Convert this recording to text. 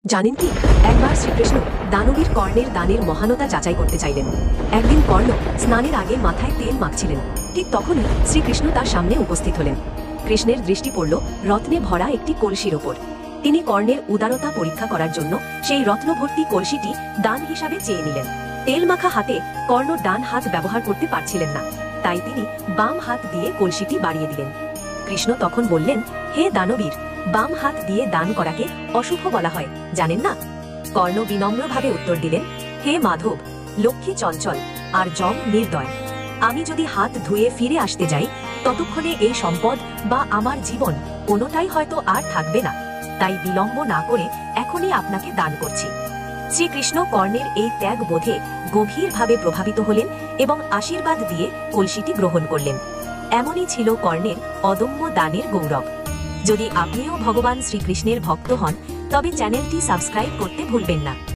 জানেন কি, একবার শ্রীকৃষ্ণ দানবীর কর্ণের দানের মহানতা যাচাই করতে চাইলেন। একদিন কর্ণ স্নানের আগে মাথায় তেল মাখছিলেন। ঠিক তখনই শ্রীকৃষ্ণ তার সামনে উপস্থিত হলেন। কৃষ্ণের দৃষ্টি পড়ল রত্নে ভরা একটি কলসির ওপর। তিনি কর্ণের উদারতা পরীক্ষা করার জন্য সেই রত্নভর্তি কলসিটি দান হিসাবে চেয়ে নিলেন। তেল মাখা হাতে কর্ণ ডান হাত ব্যবহার করতে পারছিলেন না, তাই তিনি বাম হাত দিয়ে কলসিটি বাড়িয়ে দিলেন। কৃষ্ণ তখন বললেন, হে দানবীর, বাম হাত দিয়ে দান করাকে অশুভ বলা হয়, জানেন না? কর্ণ বিনম্রভাবে উত্তর দিলেন, হে মাধব, লক্ষ্মী চঞ্চল আর যম নির্দয়। আমি যদি হাত ধুয়ে ফিরে আসতে যাই, ততক্ষণে এই সম্পদ বা আমার জীবন কোনোটাই হয়তো আর থাকবে না। তাই বিলম্ব না করে এখনই আপনাকে দান করছি। শ্রীকৃষ্ণ কর্ণের এই ত্যাগ বোধে গভীরভাবে প্রভাবিত হলেন এবং আশীর্বাদ দিয়ে কলসিটি গ্রহণ করলেন। এমনই ছিল কর্ণের অদম্য দানের গৌরব। যদি আপনিও ভগবান শ্রীকৃষ্ণের ভক্ত হন, তবে চ্যানেলটি সাবস্ক্রাইব করতে ভুলবেন না।